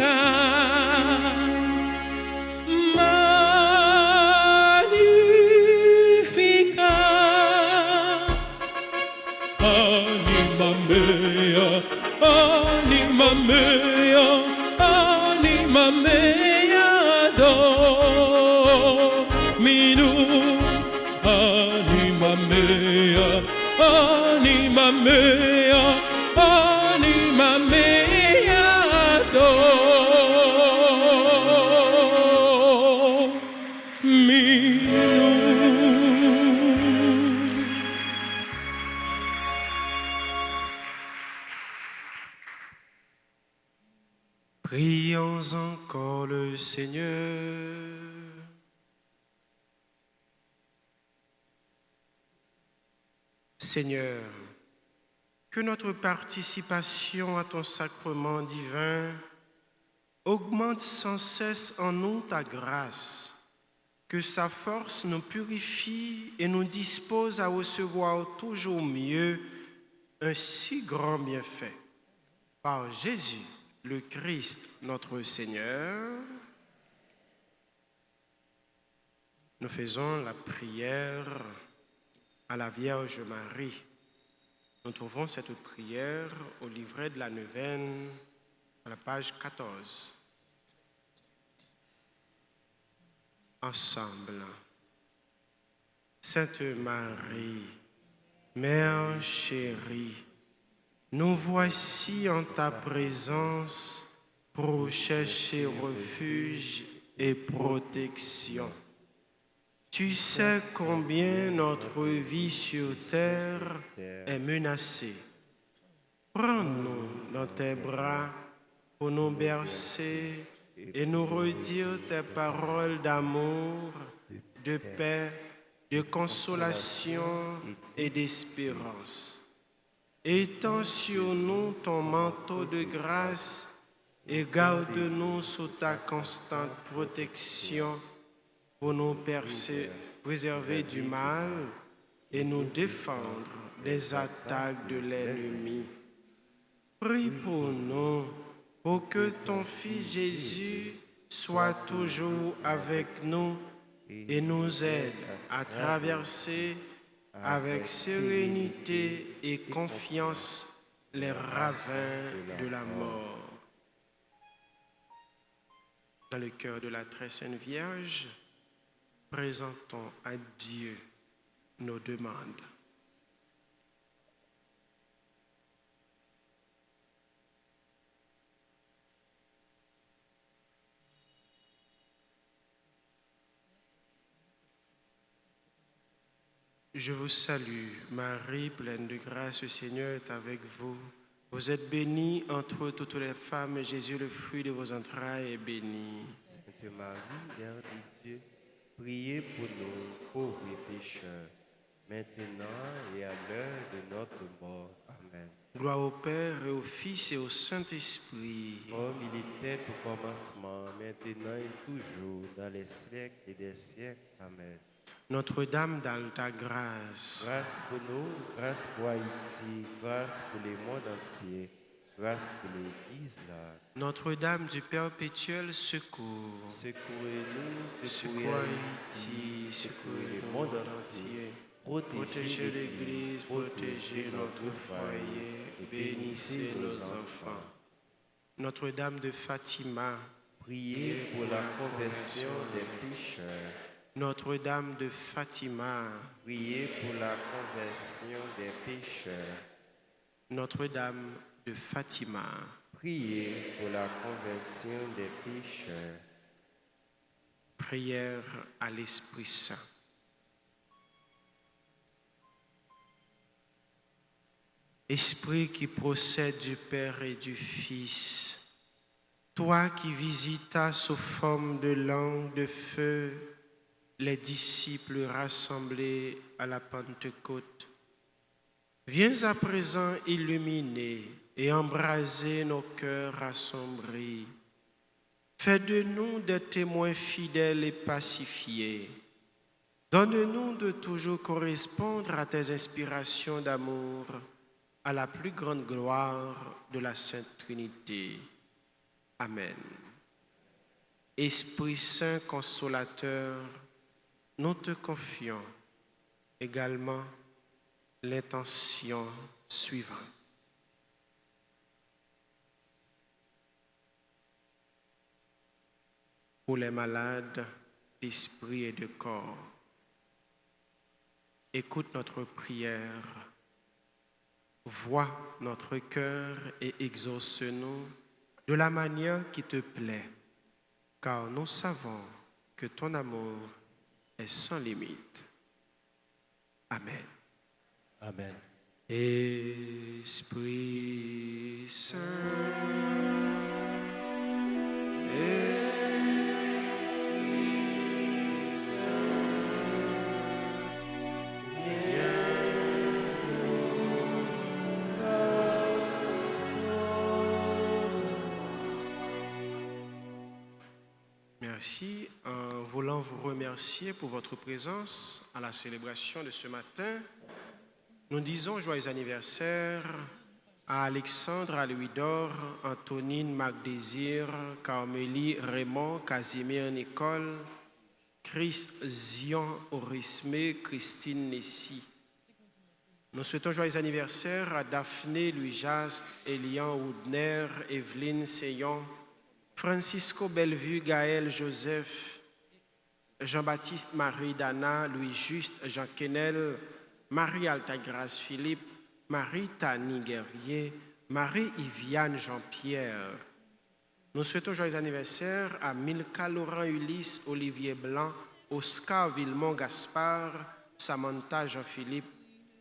[SPEAKER 5] Magnificat, magnificat, anima mea, anima mea, anima mea, Dominum, anima mea, anima mea, anima mea, Dominum.
[SPEAKER 2] Prions encore le Seigneur. Seigneur, que notre participation à ton sacrement divin augmente sans cesse en nous ta grâce, que sa force nous purifie et nous dispose à recevoir toujours mieux un si grand bienfait. Par Jésus, le Christ, notre Seigneur, nous faisons la prière à la Vierge Marie. Nous trouvons cette prière au livret de la neuvaine, à la page 14. Ensemble. Sainte Marie, Mère chérie, nous voici en ta présence pour chercher refuge et protection. Tu sais combien notre vie sur terre est menacée. Prends-nous dans tes bras pour nous bercer et nous redire tes paroles d'amour, de paix, de consolation et d'espérance. Étends sur nous ton manteau de grâce et garde-nous sous ta constante protection pour nous préserver du mal et nous défendre des attaques de l'ennemi. Prie pour nous, pour que ton Fils Jésus soit toujours avec nous et nous aide à traverser avec sérénité et confiance les ravins de la mort. Dans le cœur de la très sainte Vierge, présentons à Dieu nos demandes. Je vous salue, Marie, pleine de grâce, le Seigneur est avec vous. Vous êtes bénie entre toutes les femmes, et Jésus, le fruit de vos entrailles, est béni.
[SPEAKER 3] Sainte Marie, Mère de Dieu, priez pour nous, pauvres pécheurs, maintenant et à l'heure de notre mort. Amen.
[SPEAKER 2] Gloire au Père et au Fils et au Saint-Esprit.
[SPEAKER 3] Comme il était au commencement, maintenant et toujours, dans les siècles et des siècles. Amen.
[SPEAKER 2] Notre-Dame d'Alta Grâce,
[SPEAKER 3] Grâce pour nous, grâce pour Haïti, grâce pour le monde entier, grâce pour l'Église là.
[SPEAKER 2] Notre-Dame du Perpétuel Secours,
[SPEAKER 3] Secourez-nous,
[SPEAKER 2] secours Haïti, secourez le monde entier. Protégez l'Église, protégez notre foyer, bénissez nos enfants. Notre-Dame de Fatima,
[SPEAKER 3] priez pour la conversion des pécheurs.
[SPEAKER 2] Notre-Dame de Fatima,
[SPEAKER 3] Priez pour la conversion des pécheurs.
[SPEAKER 2] Notre-Dame de Fatima,
[SPEAKER 3] Priez pour la conversion des pécheurs.
[SPEAKER 2] prière à l'Esprit Saint. Esprit qui procède du Père et du Fils, toi qui visitas sous forme de langue de feu les disciples rassemblés à la Pentecôte, viens à présent illuminer et embraser nos cœurs assombris. Fais de nous des témoins fidèles et pacifiés. Donne-nous de toujours correspondre à tes inspirations d'amour, à la plus grande gloire de la Sainte Trinité. Amen. Esprit Saint consolateur, nous te confions également l'intention suivante. Pour les malades d'esprit et de corps, écoute notre prière, vois notre cœur et exauce-nous de la manière qui te plaît, car nous savons que ton amour est sans limite. Amen.
[SPEAKER 3] Amen.
[SPEAKER 2] Esprit Saint, Esprit Saint, merci. En voulant vous remercier pour votre présence à la célébration de ce matin, nous disons joyeux anniversaire à Alexandre, à Louis-Dor, Antonine, Marc-Désir, Carmélie, Raymond, Casimir, Nicole, Chris, Zion, Orisme, Christine, Nessie. Nous souhaitons joyeux anniversaire à Daphné, Louis-Jaste, Elian, Woudner, Evelyne, Seyon, Francisco, Bellevue, Gaël, Joseph, Jean-Baptiste, Marie, Dana, Louis-Juste, Jean Kenel, Marie Altagrace Philippe, Marie Tani Guerrier, Marie Yviane Jean-Pierre. Nous souhaitons joyeux anniversaire à Milka Laurent Ulysse, Olivier Blanc, Oscar Villemont Gaspard, Samantha Jean-Philippe,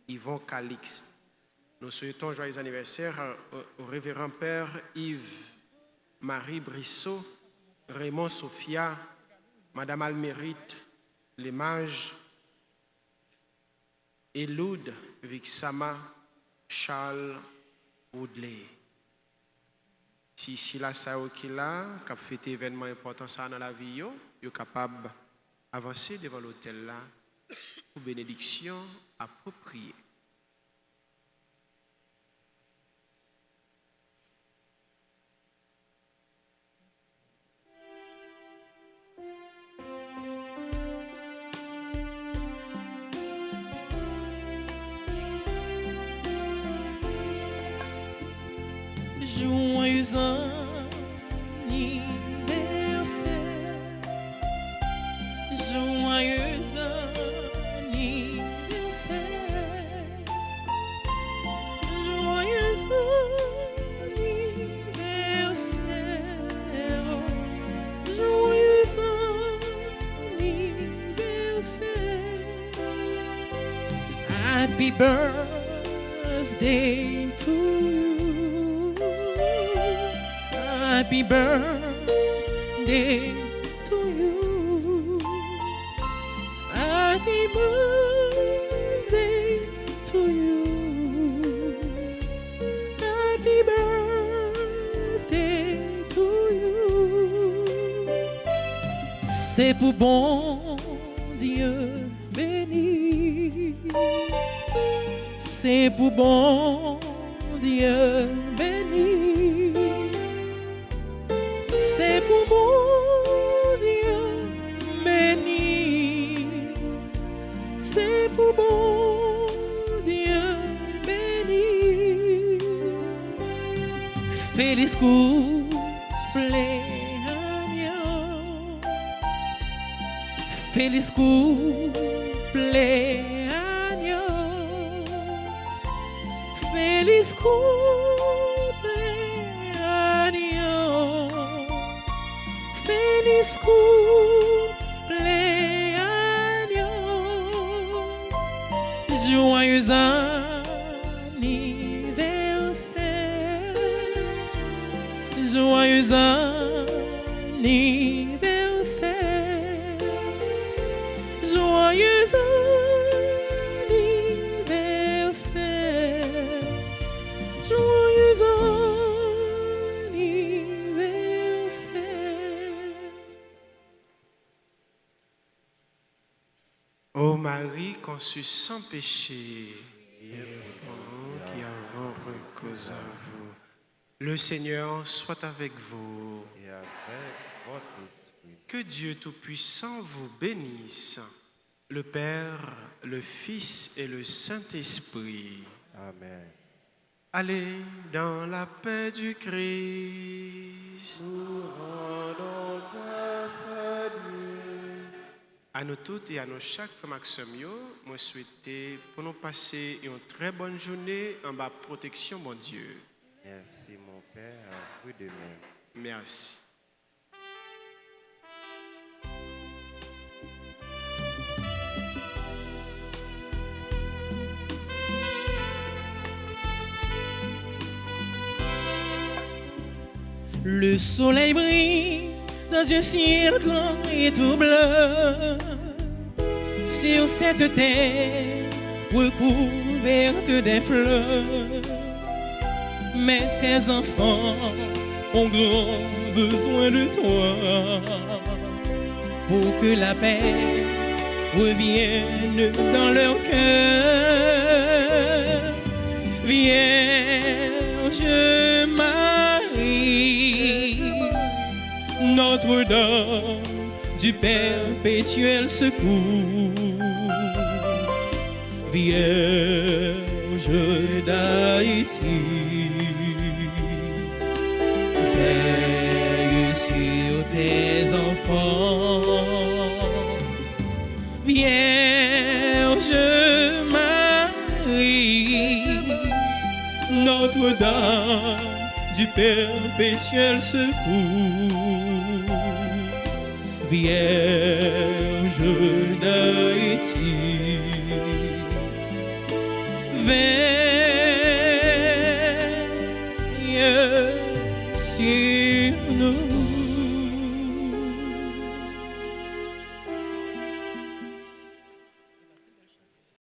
[SPEAKER 2] Yvon Calixte. Nous souhaitons joyeux anniversaire au révérend Père Yves Marie Brissot, Raymond Sophia, Madame Almérite, les mages, Eloud Vixama, Charles Woodley. Si ici là, ça qui là, qui a fait événement important ça dans la vie, yo capable d'avancer devant l'hôtel là pour bénédiction appropriée.
[SPEAKER 5] Joyeux anniversaire, joyeux anniversaire, joyeux anniversaire, joyeux anniversaire. Happy birthday to you. Happy birthday to you. Happy birthday to you. Happy birthday to you. C'est pour bon Dieu béni. C'est pour bon Dieu béni. C'est pour mon Dieu béni. C'est pour mon Dieu béni. Feliz cumpleaños. Feliz cumpleaños. Feliz cumpleaños. Feliz cumpleaños. Joyeux anniversaire.
[SPEAKER 2] Ô Marie conçue sans péché, nous qui avons recours à vous, le Seigneur soit avec vous.
[SPEAKER 3] Et avec votre esprit.
[SPEAKER 2] Que Dieu Tout-Puissant vous bénisse, le Père, le Fils et le Saint-Esprit.
[SPEAKER 3] Amen.
[SPEAKER 2] Allez dans la paix du Christ.
[SPEAKER 3] Nous rendons grâce à Dieu.
[SPEAKER 2] À nous toutes et à nous chaque frère Maxime, moi souhaiter pour nous passer une très bonne journée en bas protection, mon Dieu.
[SPEAKER 3] Merci mon Père, à vous de même.
[SPEAKER 2] Merci.
[SPEAKER 1] Le soleil brille dans un ciel grand et tout bleu, sur cette terre recouverte des fleurs. Mais tes enfants ont grand besoin de toi pour que la paix revienne dans leur cœur. Vierge Marie, Notre-Dame du perpétuel secours, Vierge d'Haïti, veille sur tes enfants. Vierge Marie, Notre-Dame du perpétuel secours, Vierge d'Haïti,